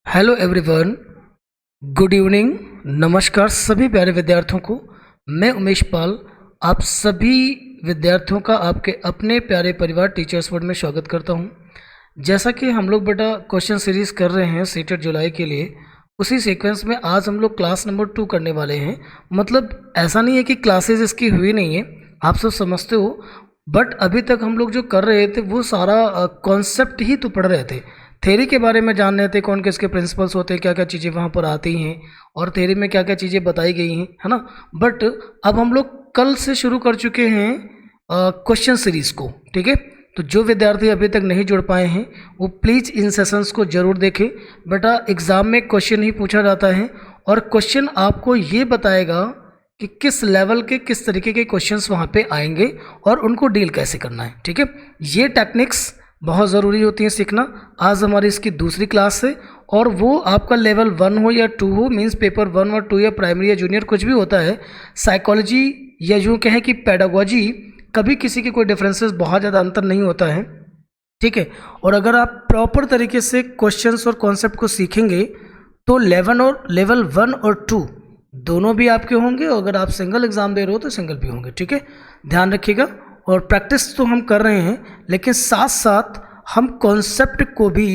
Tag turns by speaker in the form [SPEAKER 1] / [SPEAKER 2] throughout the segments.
[SPEAKER 1] Hello everyone, good evening. नमस्कार सभी प्यारे विद्यार्थियों को। मैं उमेश पाल आप सभी विद्यार्थियों का आपके अपने प्यारे परिवार टीचर्स वर्ड में स्वागत करता हूं। जैसा कि हम लोग बेटा क्वेश्चन सीरीज़ कर रहे हैं सीटेट जुलाई के लिए, उसी सीक्वेंस में आज हम लोग क्लास नंबर 2 करने वाले हैं। मतलब ऐसा नहीं है कि क्लासेस इसकी हुई नहीं है, आप सब समझते हो, बट अभी तक हम लोग जो कर रहे थे वो सारा कॉन्सेप्ट ही तो पढ़ रहे थे। थ्योरी के बारे में जान रहे थे, कौन किसके प्रिंसिपल्स होते हैं, क्या क्या चीज़ें वहाँ पर आती हैं और थ्योरी में क्या क्या चीज़ें बताई गई हैं, है ना। बट अब हम लोग कल से शुरू कर चुके हैं क्वेश्चन सीरीज़ को, ठीक है। तो जो विद्यार्थी अभी तक नहीं जुड़ पाए हैं वो प्लीज़ इन सेशंस को ज़रूर देखें। बेटा एग्ज़ाम में क्वेश्चन ही पूछा जाता है और क्वेश्चन आपको ये बताएगा कि किस लेवल के किस तरीके के क्वेश्चंस वहाँ पे आएंगे और उनको डील कैसे करना है, ठीक है। ये टेक्निक्स बहुत ज़रूरी होती हैं सीखना। आज हमारी इसकी दूसरी क्लास है और वो आपका लेवल 1 हो या 2 हो, मींस पेपर 1 और 2 या प्राइमरी या जूनियर कुछ भी होता है, साइकोलॉजी या यूँ कहें कि पेडागोजी, कभी किसी के कोई डिफरेंसेस बहुत ज़्यादा अंतर नहीं होता है, ठीक है। और अगर आप प्रॉपर तरीके से क्वेश्चंस और कॉन्सेप्ट को सीखेंगे तो लेवल 1 और 2 दोनों भी आपके होंगे, और अगर आप सिंगल एग्ज़ाम दे रहे हो तो सिंगल भी होंगे, ठीक है। ध्यान रखिएगा। और प्रैक्टिस तो हम कर रहे हैं लेकिन साथ साथ हम कॉन्सेप्ट को भी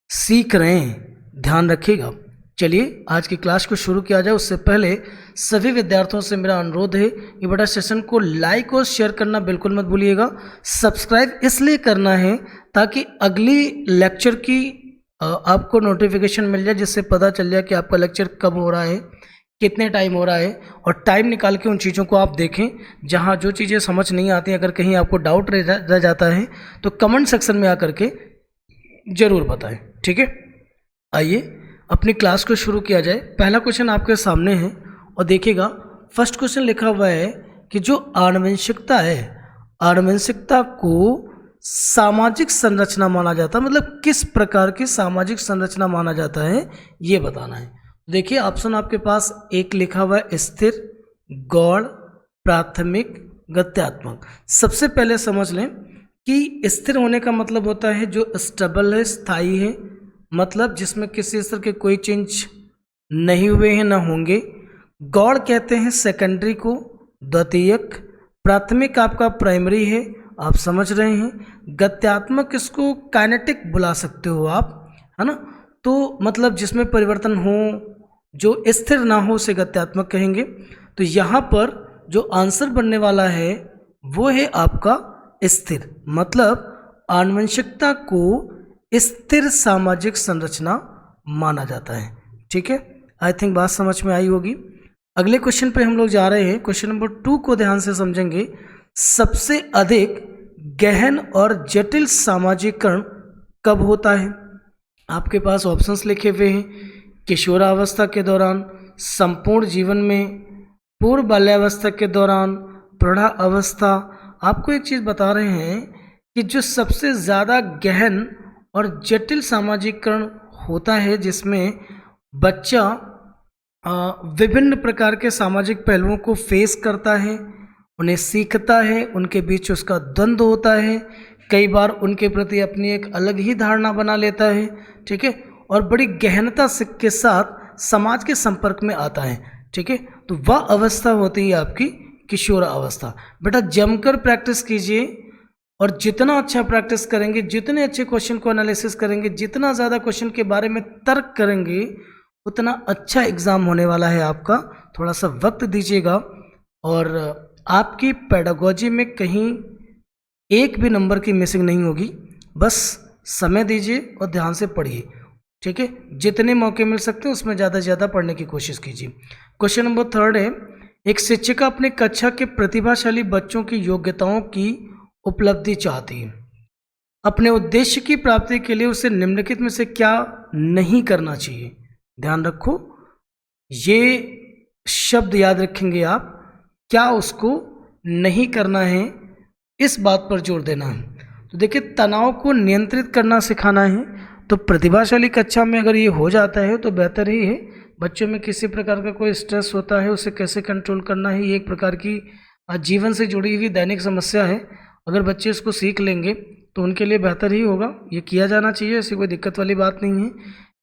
[SPEAKER 1] सीख रहे हैं, ध्यान रखिएगा। चलिए आज की क्लास को शुरू किया जाए। उससे पहले सभी विद्यार्थियों से मेरा अनुरोध है, ये बड़ा सेशन को लाइक और शेयर करना बिल्कुल मत भूलिएगा। सब्सक्राइब इसलिए करना है ताकि अगली लेक्चर की आपको नोटिफिकेशन मिल जाए, जिससे पता चल जाए कि आपका लेक्चर कब हो रहा है, कितने टाइम हो रहा है, और टाइम निकाल के उन चीज़ों को आप देखें। जहाँ जो चीज़ें समझ नहीं आती, अगर कहीं आपको डाउट रह जाता है तो कमेंट सेक्शन में आकर के ज़रूर बताएं, ठीक है। आइए अपनी क्लास को शुरू किया जाए। पहला क्वेश्चन आपके सामने है और देखिएगा, फर्स्ट क्वेश्चन लिखा हुआ है कि जो आनुवंशिकता है, आनुवंशिकता को सामाजिक संरचना माना जाता है, मतलब किस प्रकार की सामाजिक संरचना माना जाता है ये बताना है। देखिए ऑप्शन आपके पास एक लिखा हुआ है स्थिर, गौण, प्राथमिक, गत्यात्मक। सबसे पहले समझ लें कि स्थिर होने का मतलब होता है जो स्टेबल है, स्थायी है, मतलब जिसमें किसी तरह के कोई चेंज नहीं हुए हैं, ना होंगे। गौण कहते हैं सेकेंडरी को, द्वितीयक। प्राथमिक आपका प्राइमरी है, आप समझ रहे हैं। गत्यात्मक इसको काइनेटिक बुला सकते हो आप, है ना। तो मतलब जिसमें परिवर्तन हो, जो स्थिर ना हो, उसे गत्यात्मक कहेंगे। तो यहाँ पर जो आंसर बनने वाला है वो है आपका स्थिर, मतलब आनुवंशिकता को स्थिर सामाजिक संरचना माना जाता है, ठीक है। आई थिंक बात समझ में आई होगी। अगले क्वेश्चन पे हम लोग जा रहे हैं। क्वेश्चन नंबर 2 को ध्यान से समझेंगे। सबसे अधिक गहन और जटिल सामाजिकरण कब होता है? आपके पास ऑप्शंस लिखे हुए हैं। किशोरावस्था के दौरान, संपूर्ण जीवन में, पूर्व बाल्यावस्था के दौरान, प्रौढ़ावस्था। आपको एक चीज़ बता रहे हैं कि जो सबसे ज़्यादा गहन और जटिल सामाजिकरण होता है, जिसमें बच्चा विभिन्न प्रकार के सामाजिक पहलुओं को फेस करता है, उन्हें सीखता है, उनके बीच उसका द्वंद्व होता है, कई बार उनके प्रति अपनी एक अलग ही धारणा बना लेता है, ठीक है, और बड़ी गहनता के साथ समाज के संपर्क में आता है, ठीक है। तो वह अवस्था होती है आपकी किशोर अवस्था। बेटा जमकर प्रैक्टिस कीजिए, और जितना अच्छा प्रैक्टिस करेंगे, जितने अच्छे क्वेश्चन को एनालिसिस करेंगे, जितना ज़्यादा क्वेश्चन के बारे में तर्क करेंगे, उतना अच्छा एग्ज़ाम होने वाला है आपका। थोड़ा सा वक्त दीजिएगा और आपकी पेडागोजी में कहीं एक भी नंबर की मिसिंग नहीं होगी। बस समय दीजिए और ध्यान से पढ़िए, ठीक है। जितने मौके मिल सकते हैं उसमें ज़्यादा से ज़्यादा पढ़ने की कोशिश कीजिए। क्वेश्चन नंबर 3 है, एक शिक्षिका अपने कक्षा के प्रतिभाशाली बच्चों की योग्यताओं की उपलब्धि चाहती है। अपने उद्देश्य की प्राप्ति के लिए उसे निम्नलिखित में से क्या नहीं करना चाहिए? ध्यान रखो, ये शब्द याद रखेंगे आप, क्या उसको नहीं करना है, इस बात पर जोर देना है। तो देखिए तनाव को नियंत्रित करना सिखाना है। तो प्रतिभाशाली कक्षा में अगर ये हो जाता है तो बेहतर ही है। बच्चों में किसी प्रकार का कोई स्ट्रेस होता है, उसे कैसे कंट्रोल करना है, ये एक प्रकार की जीवन से जुड़ी हुई दैनिक समस्या है। अगर बच्चे इसको सीख लेंगे तो उनके लिए बेहतर ही होगा, ये किया जाना चाहिए, ऐसी कोई दिक्कत वाली बात नहीं है।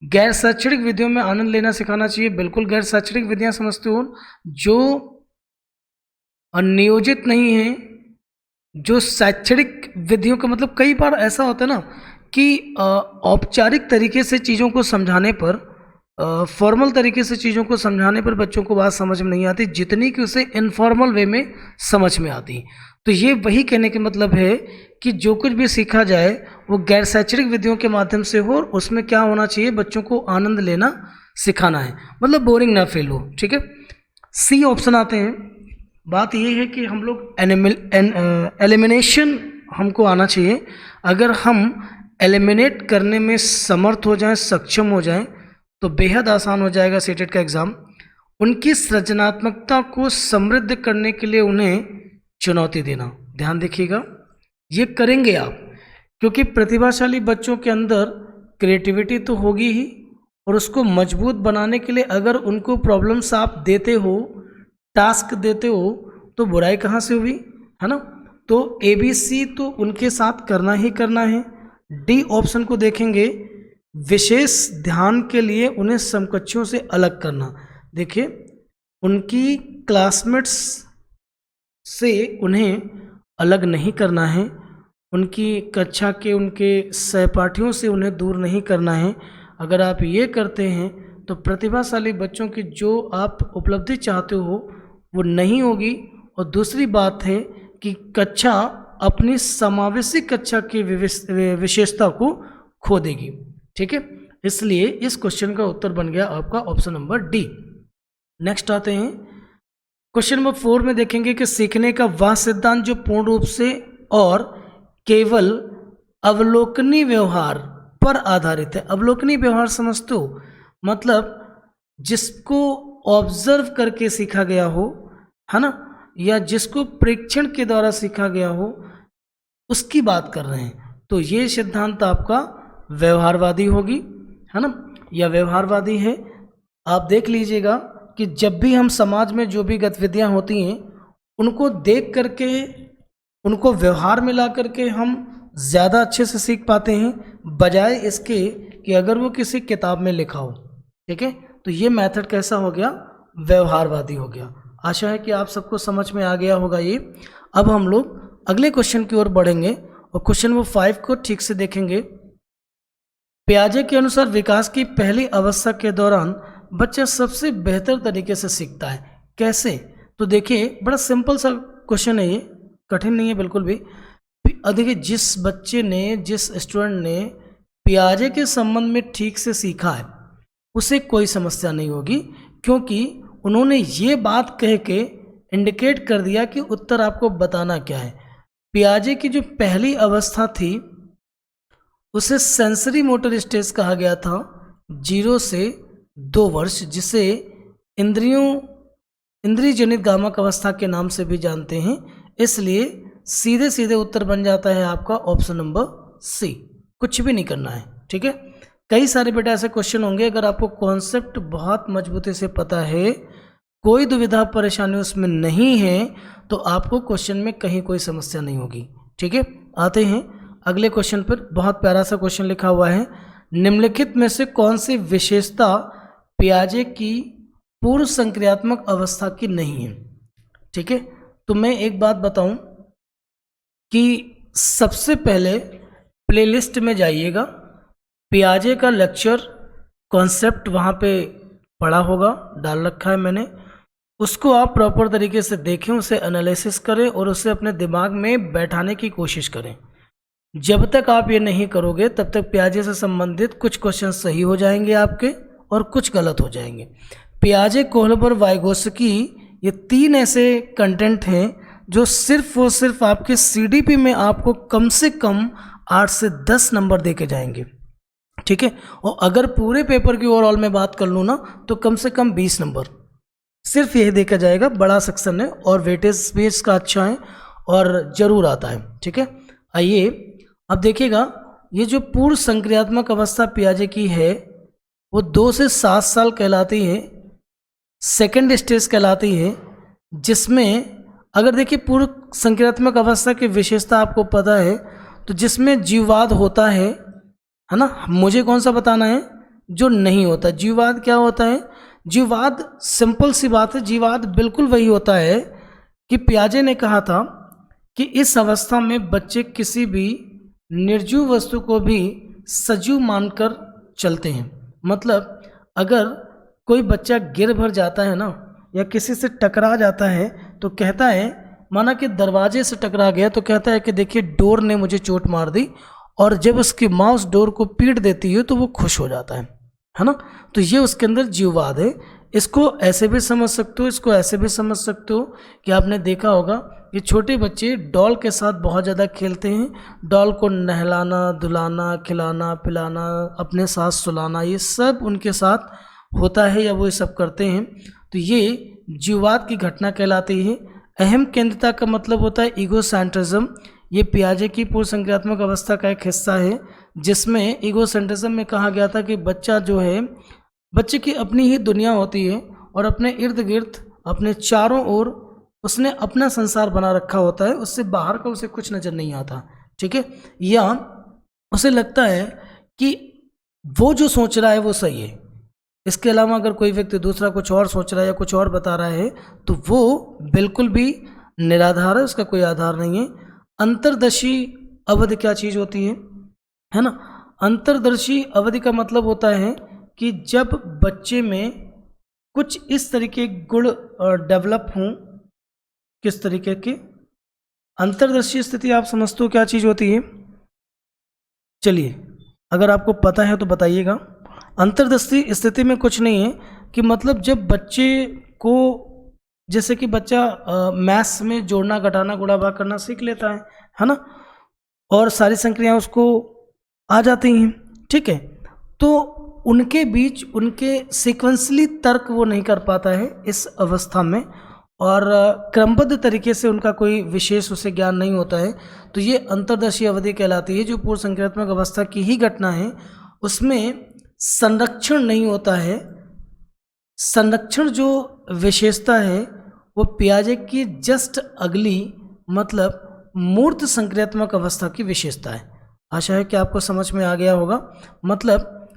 [SPEAKER 1] गैर शैक्षणिक विधियों में आनंद लेना सिखाना चाहिए। बिल्कुल गैर शैक्षणिक विधियां समझते हो जो नियोजित नहीं है, जो शैक्षणिक विधियों का मतलब कई बार ऐसा होता है ना कि औपचारिक तरीके से चीज़ों को समझाने पर, फॉर्मल तरीके से चीज़ों को समझाने पर बच्चों को बात समझ में नहीं आती जितनी कि उसे इनफॉर्मल वे में समझ में आती। तो ये वही कहने के मतलब है कि जो कुछ भी सीखा जाए वो गैर शैक्षणिक विधियों के माध्यम से हो, और उसमें क्या होना चाहिए, बच्चों को आनंद लेना सिखाना है, मतलब बोरिंग ना फील हो। ठीक है, सी ऑप्शन आते हैं। बात ये है कि हम लोग एलिमिनेशन हमको आना चाहिए। अगर हम एलिमिनेट करने में समर्थ हो जाएं, सक्षम हो जाएं, तो बेहद आसान हो जाएगा सीटेट का एग्ज़ाम। उनकी सृजनात्मकता को समृद्ध करने के लिए उन्हें चुनौती देना, ध्यान देखिएगा, ये करेंगे आप, क्योंकि प्रतिभाशाली बच्चों के अंदर क्रिएटिविटी तो होगी ही, और उसको मजबूत बनाने के लिए अगर उनको प्रॉब्लम्स आप देते हो, टास्क देते हो, तो बुराई कहाँ से हुई, है ना। तो ABC तो उनके साथ करना ही करना है। डी ऑप्शन को देखेंगे, विशेष ध्यान के लिए उन्हें समकक्षों से अलग करना। देखिए, उनकी क्लासमेट्स से उन्हें अलग नहीं करना है, उनकी कक्षा के उनके सहपाठियों से उन्हें दूर नहीं करना है। अगर आप ये करते हैं तो प्रतिभाशाली बच्चों की जो आप उपलब्धि चाहते हो वो नहीं होगी। और दूसरी बात है कि कक्षा अपनी समावेशी कक्षा की विशेषता को खो देगी। ठीक है, इसलिए इस क्वेश्चन का उत्तर बन गया आपका ऑप्शन नंबर डी। नेक्स्ट आते हैं क्वेश्चन नंबर 4 में, देखेंगे कि सीखने का वह सिद्धांत जो पूर्ण रूप से और केवल अवलोकनीय व्यवहार पर आधारित है। अवलोकनीय व्यवहार समझते हो, मतलब जिसको ऑब्जर्व करके सीखा गया हो, है ना, या जिसको प्रेक्षण के द्वारा सीखा गया हो, उसकी बात कर रहे हैं। तो ये सिद्धांत आपका व्यवहारवादी होगी, है ना, या व्यवहारवादी है। आप देख लीजिएगा कि जब भी हम समाज में जो भी गतिविधियां होती हैं उनको देख करके, उनको व्यवहार में ला करके हम ज़्यादा अच्छे से सीख पाते हैं, बजाय इसके कि अगर वो किसी किताब में लिखा हो। ठीक है, तो ये मेथड कैसा हो गया, व्यवहारवादी हो गया। आशा है कि आप सबको समझ में आ गया होगा ये। अब हम लोग अगले क्वेश्चन की ओर बढ़ेंगे और क्वेश्चन नंबर 5 को ठीक से देखेंगे। पियाजे के अनुसार विकास की पहली अवस्था के दौरान बच्चा सबसे बेहतर तरीके से सीखता है, कैसे? तो देखिए, बड़ा सिंपल सा क्वेश्चन है ये, कठिन नहीं है बिल्कुल भी। देखिए, जिस बच्चे ने, जिस स्टूडेंट ने पियाजे के संबंध में ठीक से सीखा है उसे कोई समस्या नहीं होगी, क्योंकि उन्होंने ये बात कह के इंडिकेट कर दिया कि उत्तर आपको बताना क्या है। पियाजे की जो पहली अवस्था थी उसे सेंसरी मोटर स्टेज कहा गया था, 0 से 2 वर्ष, जिसे इंद्रिय जनित गामक अवस्था के नाम से भी जानते हैं। इसलिए सीधे सीधे उत्तर बन जाता है आपका ऑप्शन नंबर सी, कुछ भी नहीं करना है। ठीक है, कई सारे बेटा ऐसे क्वेश्चन होंगे, अगर आपको कॉन्सेप्ट बहुत मजबूती से पता है, कोई दुविधा परेशानी उसमें नहीं है, तो आपको क्वेश्चन में कहीं कोई समस्या नहीं होगी। ठीक है, आते हैं अगले क्वेश्चन पर। बहुत प्यारा सा क्वेश्चन लिखा हुआ है, निम्नलिखित में से कौन सी विशेषता पियाजे की पूर्व संक्रियात्मक अवस्था की नहीं है? ठीक है, तो मैं एक बात बताऊं कि सबसे पहले प्लेलिस्ट में जाइएगा, पियाजे का लेक्चर कॉन्सेप्ट वहाँ पे पढ़ा होगा, डाल रखा है मैंने, उसको आप प्रॉपर तरीके से देखें, उसे एनालिसिस करें और उसे अपने दिमाग में बैठाने की कोशिश करें। जब तक आप ये नहीं करोगे तब तक पियाजे से संबंधित कुछ क्वेश्चन सही हो जाएंगे आपके और कुछ गलत हो जाएंगे। पियाजे, कोहलबर, वाइगोत्स्की, ये 3 ऐसे कंटेंट हैं जो सिर्फ और सिर्फ आपके CDP में आपको कम से कम 8 से 10 नंबर दे के जाएंगे। ठीक है, और अगर पूरे पेपर की ओवरऑल में बात कर लूँ ना, तो कम से कम 20 नंबर सिर्फ यही देखा जाएगा। बड़ा सेक्शन है और वेटेज भी इसका अच्छा है और ज़रूर आता है। ठीक है, आइए अब देखिएगा, ये जो पूर्व संक्रियात्मक अवस्था पियाजे की है वो 2 से 7 साल कहलाती है, सेकेंड स्टेज कहलाती है, जिसमें अगर देखिए पूर्व संक्रियात्मक अवस्था की विशेषता आपको पता है, तो जिसमें जीववाद होता है ना, मुझे कौन सा बताना है, जो नहीं होता। जीववाद क्या होता है? जीववाद सिंपल सी बात है, जीववाद बिल्कुल वही होता है कि पियाजे ने कहा था कि इस अवस्था में बच्चे किसी भी निर्जीव वस्तु को भी सजीव मानकर चलते हैं। मतलब अगर कोई बच्चा गिर भर जाता है ना, या किसी से टकरा जाता है, तो कहता है, माना कि दरवाजे से टकरा गया तो कहता है कि देखिए डोर ने मुझे चोट मार दी, और जब उसकी माँ उस डोर को पीट देती है तो वो खुश हो जाता है ना। तो ये उसके अंदर जीववाद है। इसको ऐसे भी समझ सकते हो, इसको ऐसे भी समझ सकते हो कि आपने देखा होगा कि छोटे बच्चे डॉल के साथ बहुत ज़्यादा खेलते हैं। डॉल को नहलाना, धुलाना, खिलाना, पिलाना, अपने साथ सुलाना, ये सब उनके साथ होता है या वो ये सब करते हैं। तो ये जीववाद की घटना कहलाती है। अहम केंद्रिता का मतलब होता है ईगोसेंट्रिज्म। ये पियाजे की पूर्व संक्रियात्मक अवस्था का एक हिस्सा है, जिसमें ईगोसेंट्रिज्म में कहा गया था कि बच्चा जो है, बच्चे की अपनी ही दुनिया होती है और अपने इर्द गिर्द, अपने चारों ओर उसने अपना संसार बना रखा होता है, उससे बाहर का उसे कुछ नज़र नहीं आता। ठीक है, या उसे लगता है कि वो जो सोच रहा है वो सही है, इसके अलावा अगर कोई व्यक्ति दूसरा कुछ और सोच रहा है या कुछ और बता रहा है तो वो बिल्कुल भी निराधार है, उसका कोई आधार नहीं है। अंतर्दर्शी अवधि क्या चीज़ होती है ना? अंतर्दर्शी अवधि का मतलब होता है कि जब बच्चे में कुछ इस तरीके गुण डेवलप हों। किस तरीके के? अंतर्दर्शी स्थिति आप समझते हो क्या चीज़ होती है? चलिए, अगर आपको पता है तो बताइएगा। अंतर्दृष्टि स्थिति में कुछ नहीं है कि मतलब जब बच्चे को, जैसे कि बच्चा मैथ्स में जोड़ना, घटाना, गुणा भाग करना सीख लेता है ना, और सारी संक्रियाएं उसको आ जाती हैं। ठीक है, तो उनके बीच उनके सीक्वेंसली तर्क वो नहीं कर पाता है इस अवस्था में, और क्रमबद्ध तरीके से उनका कोई विशेष उसे ज्ञान नहीं होता है। तो ये अंतर्दर्शी अवधि कहलाती है। जो पूर्व संक्रियात्मक अवस्था की ही घटना है, उसमें संरक्षण नहीं होता है। संरक्षण जो विशेषता है वो पियाजे की जस्ट अगली, मतलब मूर्त संक्रियात्मक अवस्था की विशेषता है। आशा है कि आपको समझ में आ गया होगा। मतलब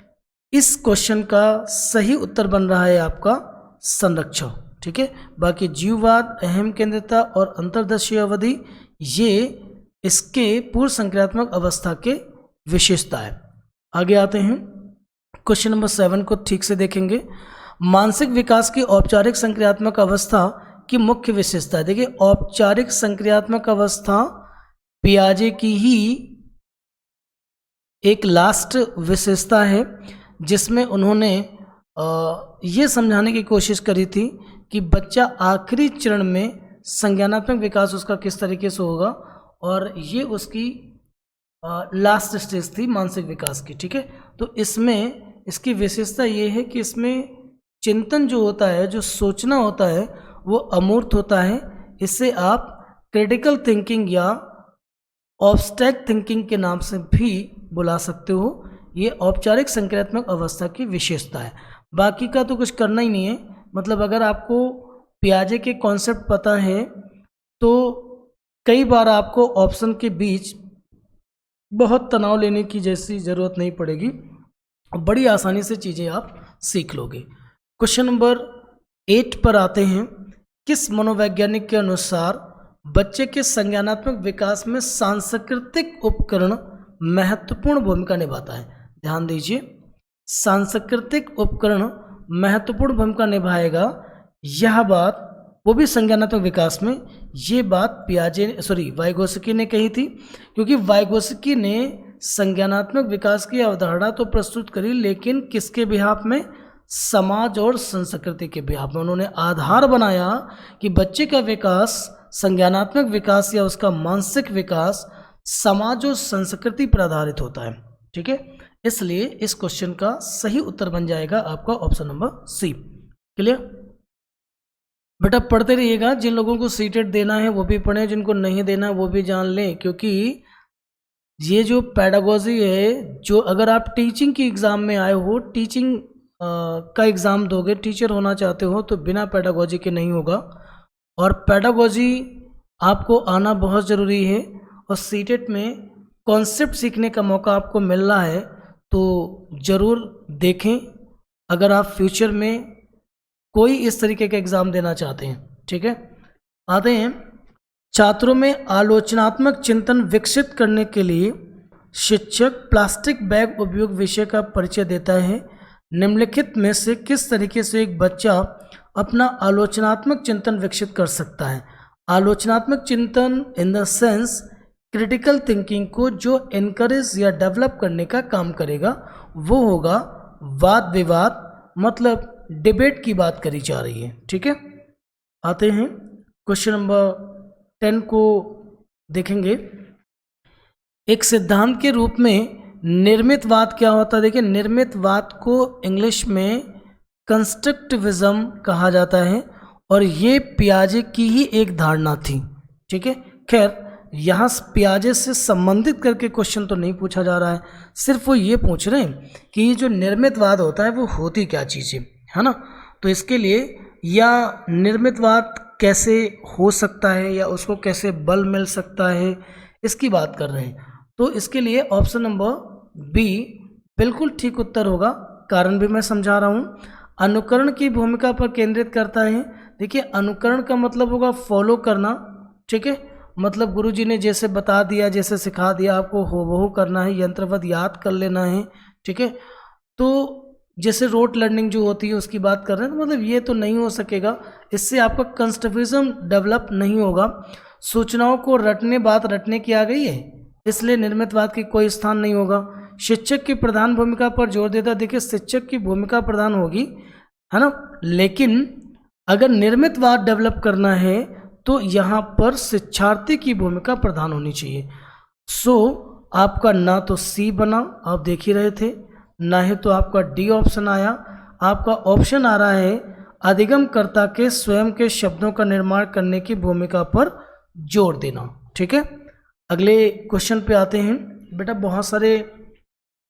[SPEAKER 1] इस क्वेश्चन का सही उत्तर बन रहा है आपका संरक्षण। ठीक है, बाकी जीववाद, अहम केंद्रिता और अंतर्दर्शी अवधि ये इसके पूर्व संक्रियात्मक अवस्था के विशेषता है। आगे आते हैं, क्वेश्चन नंबर 7 को ठीक से देखेंगे। मानसिक विकास की औपचारिक संक्रियात्मक अवस्था की मुख्य विशेषता। देखिए, औपचारिक संक्रियात्मक अवस्था पियाजे की ही एक लास्ट विशेषता है, जिसमें उन्होंने ये समझाने की कोशिश करी थी कि बच्चा आखिरी चरण में संज्ञानात्मक विकास उसका किस तरीके से होगा, और ये उसकी लास्ट स्टेज थी मानसिक विकास की। ठीक है, तो इसमें इसकी विशेषता ये है कि इसमें चिंतन जो होता है, जो सोचना होता है, वो अमूर्त होता है। इसे आप क्रिटिकल थिंकिंग या ऑब्स्ट्रैक्ट थिंकिंग के नाम से भी बुला सकते हो। ये औपचारिक संक्रियात्मक अवस्था की विशेषता है। बाकी का तो कुछ करना ही नहीं है। मतलब अगर आपको पियाजे के कॉन्सेप्ट पता है तो कई बार आपको ऑप्शन के बीच बहुत तनाव लेने की जैसी ज़रूरत नहीं पड़ेगी, बड़ी आसानी से चीज़ें आप सीख लोगे। क्वेश्चन नंबर 8 पर आते हैं। किस मनोवैज्ञानिक के अनुसार बच्चे के संज्ञानात्मक विकास में सांस्कृतिक उपकरण महत्वपूर्ण भूमिका निभाता है? ध्यान दीजिए, सांस्कृतिक उपकरण महत्वपूर्ण भूमिका निभाएगा, यह बात वो भी संज्ञानात्मक विकास में। ये बात वाइगोत्स्की ने कही थी, क्योंकि वाइगोत्स्की ने संज्ञानात्मक विकास की अवधारणा तो प्रस्तुत करी, लेकिन किसके बिहाफ में? समाज और संस्कृति के बिहाफ में। उन्होंने आधार बनाया कि बच्चे का विकास, संज्ञानात्मक विकास या उसका मानसिक विकास समाज और संस्कृति पर आधारित होता है। ठीक है, इसलिए इस क्वेश्चन का सही उत्तर बन जाएगा आपका ऑप्शन नंबर सी। क्लियर? बेटा पढ़ते रहिएगा। जिन लोगों को सीटेट देना है वो भी पढ़ें, जिनको नहीं देना है वो भी जान लें, क्योंकि ये जो पेडागोजी है, जो अगर आप टीचिंग की एग्ज़ाम में आए हो, टीचिंग का एग्ज़ाम दोगे, टीचर होना चाहते हो, तो बिना पेडागोजी के नहीं होगा। और पेडागोजी आपको आना बहुत ज़रूरी है, और सीटेट में कॉन्सेप्ट सीखने का मौका आपको मिल रहा है, तो ज़रूर देखें अगर आप फ्यूचर में कोई इस तरीके का एग्ज़ाम देना चाहते हैं। ठीक है, आते हैं छात्रों में आलोचनात्मक चिंतन विकसित करने के लिए शिक्षक प्लास्टिक बैग उपयोग विषय का परिचय देता है। निम्नलिखित में से किस तरीके से एक बच्चा अपना आलोचनात्मक चिंतन विकसित कर सकता है? आलोचनात्मक चिंतन in the sense critical thinking को जो इनकरेज या डेवलप करने का काम करेगा वो होगा वाद विवाद, मतलब डिबेट की बात करी जा रही है। ठीक है, आते हैं क्वेश्चन नंबर 10 को देखेंगे। एक सिद्धांत के रूप में निर्मितवाद क्या होता है? देखिए, निर्मितवाद को इंग्लिश में कंस्ट्रक्टिविज्म कहा जाता है और ये पियाजे की ही एक धारणा थी। ठीक है, खैर यहाँ पियाजे से संबंधित करके क्वेश्चन तो नहीं पूछा जा रहा है, सिर्फ वो ये पूछ रहे हैं कि ये जो निर्मितवाद होता है वो होती क्या चीज़ है ना। तो इसके लिए या निर्मितवाद कैसे हो सकता है या उसको कैसे बल मिल सकता है, इसकी बात कर रहे हैं। तो इसके लिए ऑप्शन नंबर बी बिल्कुल ठीक उत्तर होगा। कारण भी मैं समझा रहा हूँ। अनुकरण की भूमिका पर केंद्रित करता है। देखिए, अनुकरण का मतलब होगा फॉलो करना। ठीक है, मतलब गुरुजी ने जैसे बता दिया, जैसे सिखा दिया, आपको हूबहू करना है, यंत्रवत याद कर लेना है। ठीक है, तो जैसे रोट लर्निंग जो होती है उसकी बात कर रहे हैं, तो मतलब ये तो नहीं हो सकेगा, इससे आपका कंस्ट्रक्टिविज्म डेवलप नहीं होगा। सूचनाओं को रटने, बात रटने की आ गई है, इसलिए निर्मितवाद की कोई स्थान नहीं होगा। शिक्षक की प्रधान भूमिका पर जोर देता। देखिए, शिक्षक की भूमिका प्रधान होगी, है ना, लेकिन अगर निर्मितवाद डेवलप करना है तो यहाँ पर शिक्षार्थी की भूमिका प्रधान होनी चाहिए। सो आपका ना तो सी बना, आप देख ही रहे थे, ना ही तो आपका डी ऑप्शन आया। आपका ऑप्शन आ रहा है अधिगमकर्ता के स्वयं के शब्दों का निर्माण करने की भूमिका पर जोर देना। ठीक है, अगले क्वेश्चन पे आते हैं। बेटा, बहुत सारे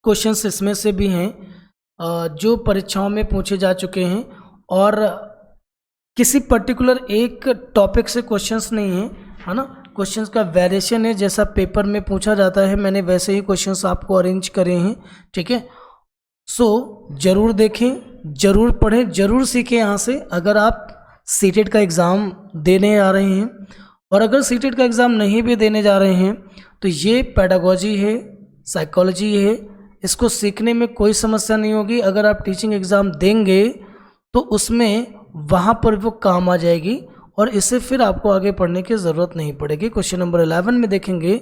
[SPEAKER 1] क्वेश्चंस इसमें से भी हैं जो परीक्षाओं में पूछे जा चुके हैं और किसी पर्टिकुलर एक टॉपिक से क्वेश्चंस नहीं है, है ना। क्वेश्चंस का वेरिएशन है, जैसा पेपर में पूछा जाता है मैंने वैसे ही क्वेश्चंस आपको अरेंज करे हैं। ठीक है, सो ज़रूर देखें, ज़रूर पढ़ें, ज़रूर सीखें यहाँ से। अगर आप सीटेट का एग्ज़ाम देने आ रहे हैं और अगर सीटेट का एग्ज़ाम नहीं भी देने जा रहे हैं तो ये पेडागोजी है, साइकोलॉजी है, इसको सीखने में कोई समस्या नहीं होगी। अगर आप टीचिंग एग्ज़ाम देंगे तो उसमें वहाँ पर वो काम आ जाएगी और इससे फिर आपको आगे पढ़ने की ज़रूरत नहीं पड़ेगी। क्वेश्चन नंबर 11 में देखेंगे,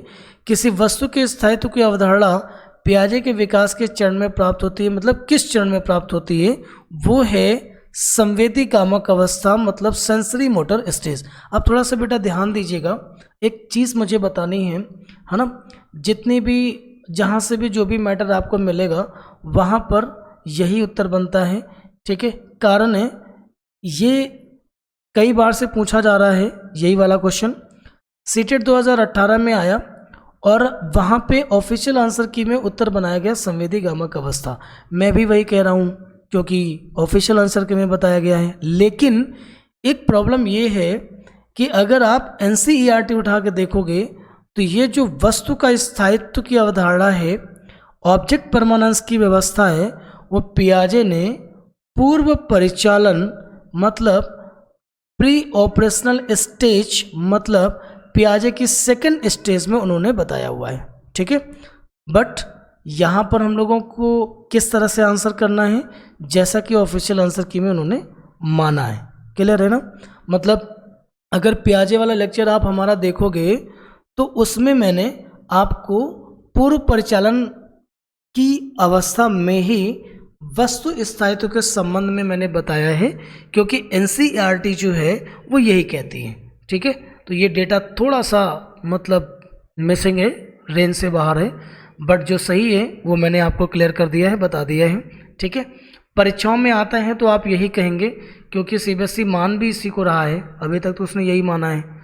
[SPEAKER 1] किसी वस्तु के स्थायित्व की अवधारणा पियाजे के विकास के चरण में प्राप्त होती है। मतलब किस चरण में प्राप्त होती है? वो है संवेदी कामक अवस्था, मतलब सेंसरी मोटर स्टेज। अब थोड़ा सा बेटा ध्यान दीजिएगा, एक चीज़ मुझे बतानी है ना। जितनी भी जहाँ से भी जो भी मैटर आपको मिलेगा वहाँ पर यही उत्तर बनता है। ठीक है, कारण है ये कई बार से पूछा जा रहा है, यही वाला क्वेश्चन सीटेट 2018 में आया और वहाँ पे ऑफिशियल आंसर की में उत्तर बनाया गया संवेदी कामक अवस्था। मैं भी वही कह रहा हूँ क्योंकि ऑफिशियल आंसर के में बताया गया है। लेकिन एक प्रॉब्लम ये है कि अगर आप NCERT उठा के देखोगे तो ये जो वस्तु का स्थायित्व की अवधारणा है, ऑब्जेक्ट परमानेंस की व्यवस्था है, वो पियाजे ने पूर्व परिचालन मतलब प्री ऑपरेशनल स्टेज, मतलब पियाजे की सेकंड स्टेज में उन्होंने बताया हुआ है। ठीक है, बट यहाँ पर हम लोगों को किस तरह से आंसर करना है, जैसा कि ऑफिशियल आंसर की में उन्होंने माना है। क्लियर है ना। मतलब अगर पियाजे वाला लेक्चर आप हमारा देखोगे तो उसमें मैंने आपको पूर्व परिचालन की अवस्था में ही वस्तु स्थायित्व के संबंध में मैंने बताया है, क्योंकि NCERT जो है वो यही कहती है। ठीक है, तो ये डेटा थोड़ा सा मतलब मिसिंग है, रेंज से बाहर है, बट जो सही है वो मैंने आपको क्लियर कर दिया है, बता दिया है। ठीक है, परीक्षाओं में आता है तो आप यही कहेंगे, क्योंकि CBSE मान भी इसी को रहा है, अभी तक तो उसने यही माना है।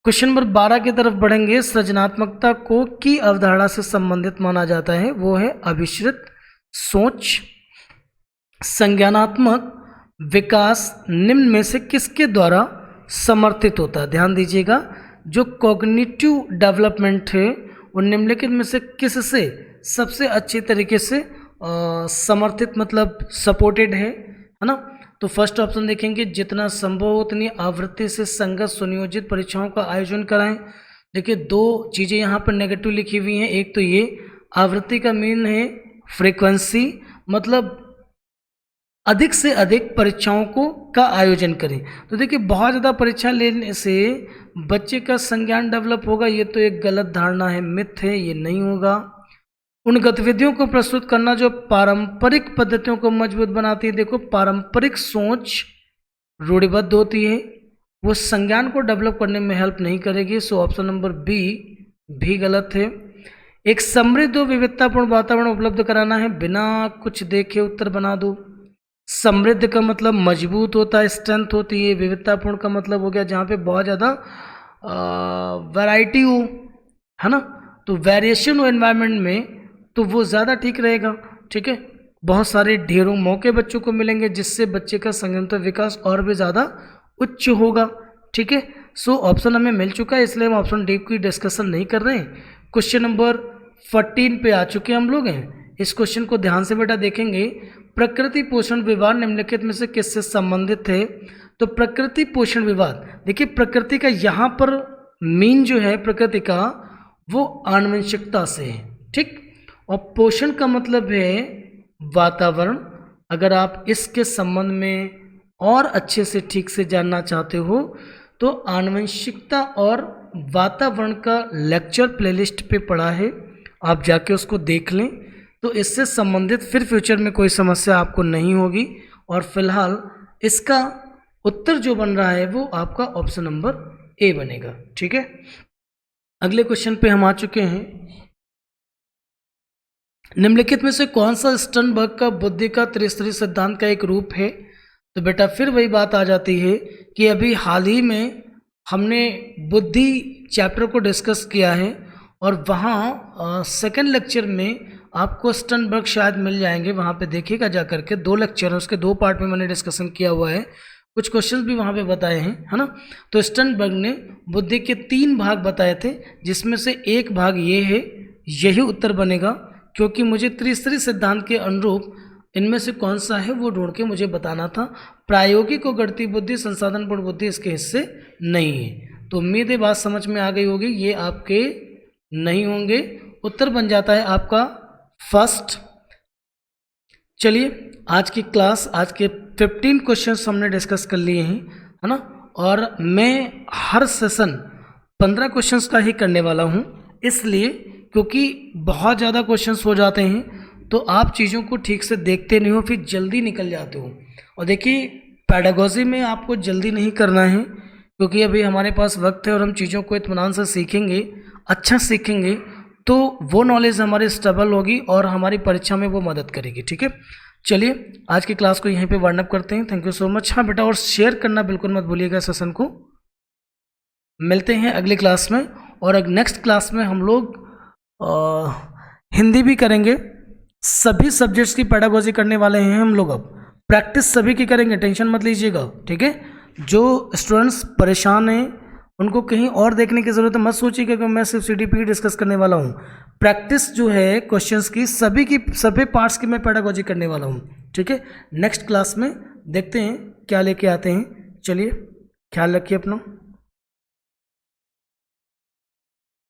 [SPEAKER 1] क्वेश्चन नंबर 12 की तरफ बढ़ेंगे। सृजनात्मकता को की अवधारणा से संबंधित माना जाता है, वो है अभिश्रित सोच। संज्ञानात्मक विकास निम्न में से किसके द्वारा समर्थित होता है? ध्यान दीजिएगा, जो कॉग्निटिव डेवलपमेंट है वो निम्नलिखित में से किससे सबसे अच्छे तरीके से समर्थित मतलब सपोर्टेड है ना। तो फर्स्ट ऑप्शन देखेंगे, जितना संभव हो उतनी आवृत्ति से संगत सुनियोजित परीक्षाओं का आयोजन कराएं। देखिए दो चीज़ें यहाँ पर नेगेटिव लिखी हुई हैं। एक तो ये आवृत्ति का मीन है फ्रीक्वेंसी, मतलब अधिक से अधिक परीक्षाओं का आयोजन करें। तो देखिए बहुत ज़्यादा परीक्षा लेने से बच्चे का संज्ञान डेवलप होगा, ये तो एक गलत धारणा है, मिथ है, ये नहीं होगा। उन गतिविधियों को प्रस्तुत करना जो पारंपरिक पद्धतियों को मजबूत बनाती है। देखो पारंपरिक सोच रूढ़िबद्ध होती है, वो संज्ञान को डेवलप करने में हेल्प नहीं करेगी। सो ऑप्शन नंबर बी भी गलत है। एक समृद्ध और विविधतापूर्ण वातावरण उपलब्ध कराना है, बिना कुछ देखे उत्तर बना दो। समृद्ध का मतलब मजबूत होता है, स्ट्रेंथ होती है। विविधतापूर्ण का मतलब हो गया जहाँ पे बहुत ज़्यादा वैरायटी हो, है ना, तो वेरिएशन हो एनवायरनमेंट में, तो वो ज़्यादा ठीक रहेगा। ठीक है, बहुत सारे ढेरों मौके बच्चों को मिलेंगे जिससे बच्चे का संगठन विकास और भी ज़्यादा उच्च होगा। ठीक है, सो ऑप्शन हमें मिल चुका है, इसलिए हम ऑप्शन डी की डिस्कशन नहीं कर रहे हैं। क्वेश्चन नंबर 14 पे आ चुके हम लोग हैं। इस क्वेश्चन को ध्यान से बेटा देखेंगे। प्रकृति पोषण विवाद निम्नलिखित में से किससे संबंधित है? तो प्रकृति पोषण विवाद, देखिए प्रकृति का यहाँ पर मीन जो है प्रकृति का वो आनुवंशिकता से है। ठीक, और पोषण का मतलब है वातावरण। अगर आप इसके संबंध में और अच्छे से ठीक से जानना चाहते हो तो आनुवंशिकता और वातावरण का लेक्चर प्लेलिस्ट पे पड़ा है, आप जाके उसको देख लें, तो इससे संबंधित फिर फ्यूचर में कोई समस्या आपको नहीं होगी। और फिलहाल इसका उत्तर जो बन रहा है वो आपका ऑप्शन नंबर ए बनेगा। ठीक है, अगले क्वेश्चन पे हम आ चुके हैं। निम्नलिखित में से कौन सा स्टर्नबर्ग का बुद्धि का त्रिस्तरीय सिद्धांत का एक रूप है? तो बेटा फिर वही बात आ जाती है कि अभी हाल ही में हमने बुद्धि चैप्टर को डिस्कस किया है और वहाँ सेकंड लेक्चर में आपको स्टर्नबर्ग शायद मिल जाएंगे, वहाँ पे देखिएगा जा करके। 2 लेक्चर है, उसके 2 पार्ट में मैंने डिस्कशन किया हुआ है, कुछ क्वेश्चंस भी वहाँ पे बताए हैं, है ना। तो स्टर्नबर्ग ने बुद्धि के 3 भाग बताए थे, जिसमें से एक भाग ये है, यही उत्तर बनेगा, क्योंकि मुझे त्रिस्तरीय सिद्धांत के अनुरूप इनमें से कौन सा है वो ढूंढ के मुझे बताना था। प्रायोगिक और गणितीय बुद्धि, संसाधनपूर्ण बुद्धि इसके हिस्से नहीं है। तो उम्मीद है बात समझ में आ गई होगी, ये आपके नहीं होंगे। उत्तर बन जाता है आपका फर्स्ट। चलिए आज की क्लास, आज के 15 क्वेश्चंस हमने डिस्कस कर लिए हैं, है ना। और मैं हर सेशन 15 क्वेश्चंस का ही करने वाला हूँ, इसलिए क्योंकि बहुत ज़्यादा क्वेश्चंस हो जाते हैं तो आप चीज़ों को ठीक से देखते नहीं हो, फिर जल्दी निकल जाते हो। और देखिए पैडागोजी में आपको जल्दी नहीं करना है, क्योंकि अभी हमारे पास वक्त है और हम चीज़ों को इत्मीनान से सीखेंगे, अच्छा सीखेंगे, तो वो नॉलेज हमारी स्टेबल होगी और हमारी परीक्षा में वो मदद करेगी। ठीक है, चलिए आज की क्लास को यहीं पे वाइंड अप करते हैं। Thank you so much. हाँ बेटा, और शेयर करना बिल्कुल मत भूलिएगा सेशन को। मिलते हैं अगली क्लास में, और नेक्स्ट क्लास में हम लोग हिंदी भी करेंगे। सभी सब्जेक्ट्स की पेडागोजी करने वाले हैं हम लोग। अब प्रैक्टिस सभी की करेंगे, टेंशन मत लीजिएगा। ठीक है, जो स्टूडेंट्स परेशान हैं उनको कहीं और देखने की ज़रूरत मत सोचिएगा कि मैं सिर्फ CDP डिस्कस करने वाला हूँ। प्रैक्टिस जो है क्वेश्चंस की सभी पार्ट्स की मैं पेडागोजी करने वाला हूँ। ठीक है, नेक्स्ट क्लास में देखते हैं क्या लेके आते हैं। चलिए ख्याल रखिए अपना।